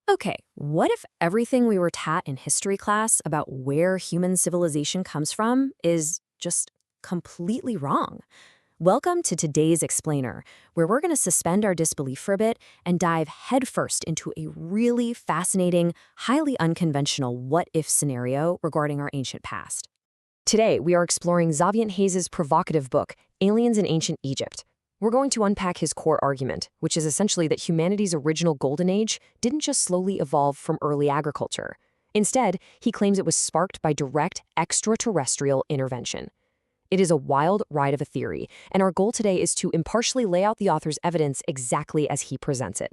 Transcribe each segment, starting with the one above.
Okay, what if everything we were taught in history class about where human civilization comes from is just completely wrong? Welcome to today's Explainer, where we're going to suspend our disbelief for a bit and dive headfirst into a really fascinating, highly unconventional what-if scenario regarding our ancient past. Today, we are exploring Xaviant Haze's provocative book, Aliens in Ancient Egypt. We're going to unpack his core argument, which is essentially that humanity's original golden age didn't just slowly evolve from early agriculture. Instead, he claims it was sparked by direct extraterrestrial intervention. It is a wild ride of a theory, and our goal today is to impartially lay out the author's evidence exactly as he presents it.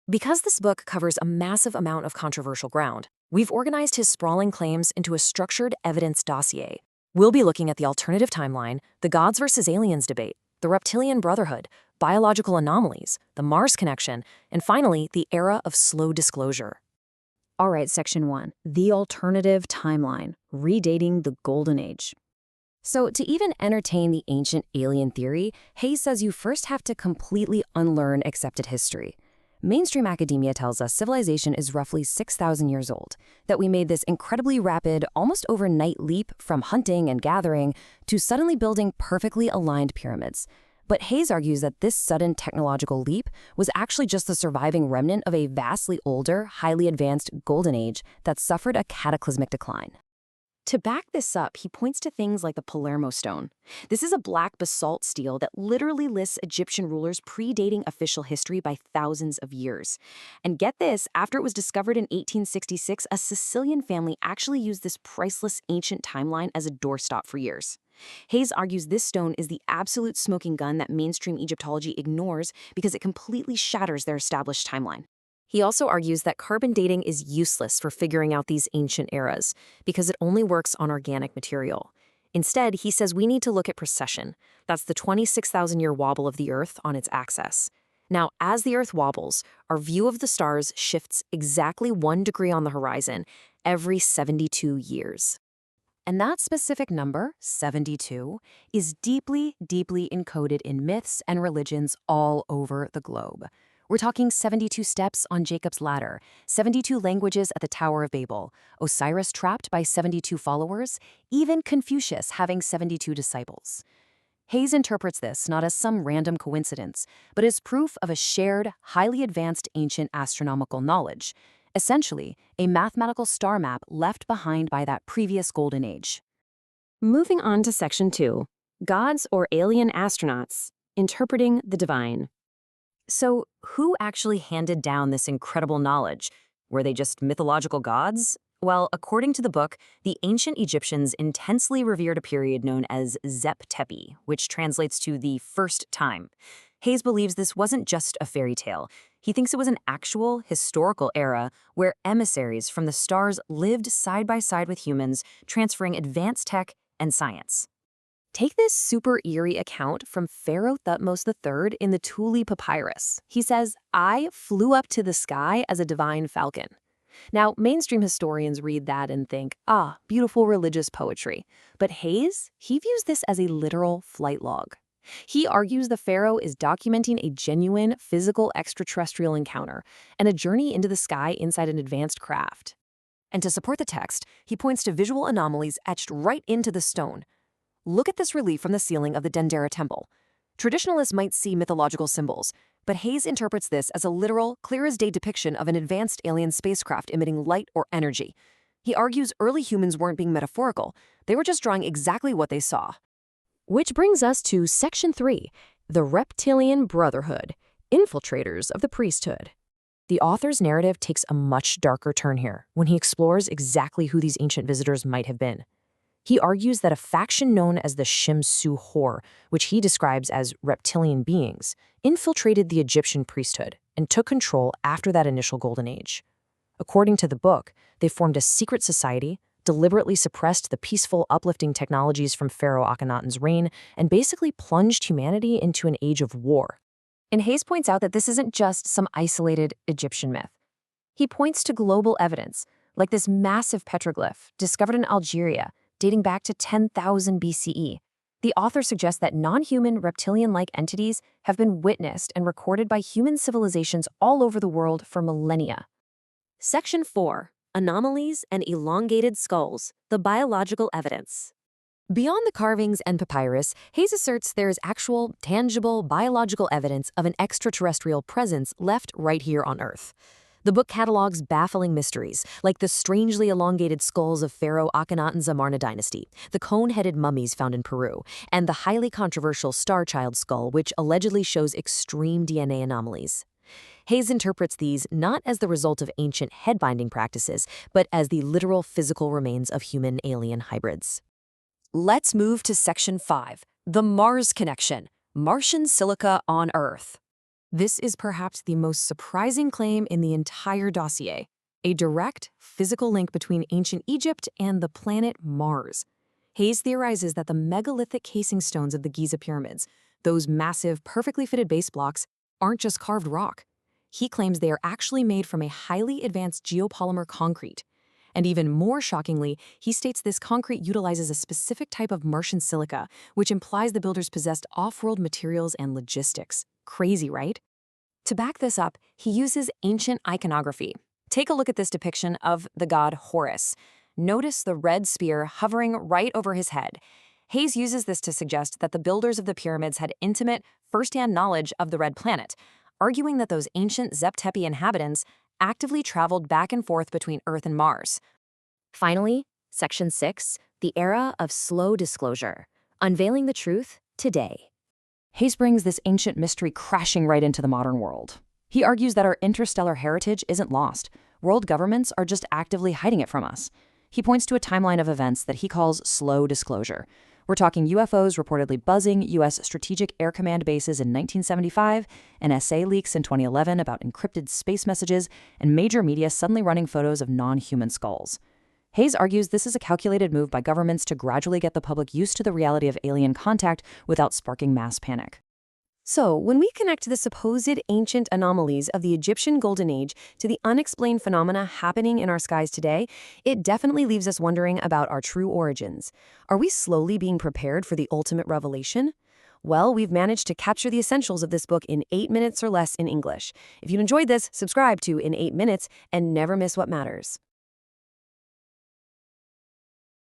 Because this book covers a massive amount of controversial ground, we've organized his sprawling claims into a structured evidence dossier. We'll be looking at the alternative timeline, the gods versus aliens debate, the reptilian brotherhood, biological anomalies, the Mars connection, and finally, the era of slow disclosure. All right, Section 1, the alternative timeline, redating the Golden Age. So to even entertain the ancient alien theory, Hayes says you first have to completely unlearn accepted history. Mainstream academia tells us civilization is roughly 6,000 years old, that we made this incredibly rapid, almost overnight leap from hunting and gathering to suddenly building perfectly aligned pyramids. But Hayes argues that this sudden technological leap was actually just the surviving remnant of a vastly older, highly advanced golden age that suffered a cataclysmic decline. To back this up, he points to things like the Palermo stone. This is a black basalt stele that literally lists Egyptian rulers predating official history by thousands of years. And get this, after it was discovered in 1866, a Sicilian family actually used this priceless ancient timeline as a doorstop for years. Hayes argues this stone is the absolute smoking gun that mainstream Egyptology ignores because it completely shatters their established timeline. He also argues that carbon dating is useless for figuring out these ancient eras because it only works on organic material. Instead, he says we need to look at precession. That's the 26,000-year wobble of the Earth on its axis. Now, as the Earth wobbles, our view of the stars shifts exactly 1 degree on the horizon every 72 years. And that specific number, 72, is deeply, deeply encoded in myths and religions all over the globe. We're talking 72 steps on Jacob's ladder, 72 languages at the Tower of Babel, Osiris trapped by 72 followers, even Confucius having 72 disciples. Hayes interprets this not as some random coincidence, but as proof of a shared, highly advanced ancient astronomical knowledge, essentially a mathematical star map left behind by that previous golden age. Moving on to Section 2, Gods or Alien Astronauts, Interpreting the Divine. So, who actually handed down this incredible knowledge? Were they just mythological gods? Well, according to the book, the ancient Egyptians intensely revered a period known as Zep Tepi, which translates to the first time. Hayes believes this wasn't just a fairy tale. He thinks it was an actual, historical era where emissaries from the stars lived side by side with humans, transferring advanced tech and science. Take this super eerie account from Pharaoh Thutmose III in the Thule Papyrus. He says, "I flew up to the sky as a divine falcon." Now, mainstream historians read that and think, beautiful religious poetry. But Hayes, he views this as a literal flight log. He argues the pharaoh is documenting a genuine physical extraterrestrial encounter and a journey into the sky inside an advanced craft. And to support the text, he points to visual anomalies etched right into the stone. Look at this relief from the ceiling of the Dendera temple. Traditionalists might see mythological symbols, but Hayes interprets this as a literal, clear-as-day depiction of an advanced alien spacecraft emitting light or energy. He argues early humans weren't being metaphorical. They were just drawing exactly what they saw. Which brings us to Section 3, the Reptilian Brotherhood, Infiltrators of the Priesthood. The author's narrative takes a much darker turn here when he explores exactly who these ancient visitors might have been. He argues that a faction known as the Shimsu Hor, which he describes as reptilian beings, infiltrated the Egyptian priesthood and took control after that initial golden age. According to the book, they formed a secret society, deliberately suppressed the peaceful, uplifting technologies from Pharaoh Akhenaten's reign, and basically plunged humanity into an age of war. And Hayes points out that this isn't just some isolated Egyptian myth. He points to global evidence, like this massive petroglyph discovered in Algeria, dating back to 10,000 BCE. The author suggests that non-human reptilian-like entities have been witnessed and recorded by human civilizations all over the world for millennia. Section 4. Anomalies and elongated skulls, the biological evidence. Beyond the carvings and papyrus, Haze asserts there is actual, tangible, biological evidence of an extraterrestrial presence left right here on Earth. The book catalogs baffling mysteries, like the strangely elongated skulls of Pharaoh Akhenaten's Amarna dynasty, the cone-headed mummies found in Peru, and the highly controversial Star Child skull, which allegedly shows extreme DNA anomalies. Haze interprets these not as the result of ancient head-binding practices, but as the literal physical remains of human-alien hybrids. Let's move to Section 5, the Mars Connection, Martian silica on Earth. This is perhaps the most surprising claim in the entire dossier, a direct, physical link between ancient Egypt and the planet Mars. Haze theorizes that the megalithic casing stones of the Giza pyramids, those massive, perfectly fitted base blocks, aren't just carved rock. He claims they are actually made from a highly advanced geopolymer concrete. And even more shockingly, he states this concrete utilizes a specific type of Martian silica, which implies the builders possessed off-world materials and logistics. Crazy, right? To back this up, he uses ancient iconography. Take a look at this depiction of the god Horus. Notice the red spear hovering right over his head. Haze uses this to suggest that the builders of the pyramids had intimate, first-hand knowledge of the Red Planet, arguing that those ancient Zep Tepi inhabitants actively traveled back and forth between Earth and Mars. Finally, Section 6, the era of slow disclosure, unveiling the truth today. Haze brings this ancient mystery crashing right into the modern world. He argues that our interstellar heritage isn't lost. World governments are just actively hiding it from us. He points to a timeline of events that he calls slow disclosure. We're talking UFOs reportedly buzzing U.S. Strategic Air Command bases in 1975, NSA leaks in 2011 about encrypted space messages, and major media suddenly running photos of non-human skulls. Haze argues this is a calculated move by governments to gradually get the public used to the reality of alien contact without sparking mass panic. So, when we connect the supposed ancient anomalies of the Egyptian Golden Age to the unexplained phenomena happening in our skies today, it definitely leaves us wondering about our true origins. Are we slowly being prepared for the ultimate revelation? Well, we've managed to capture the essentials of this book in 8 minutes or less in English. If you enjoyed this, subscribe to In 8 Minutes and never miss what matters.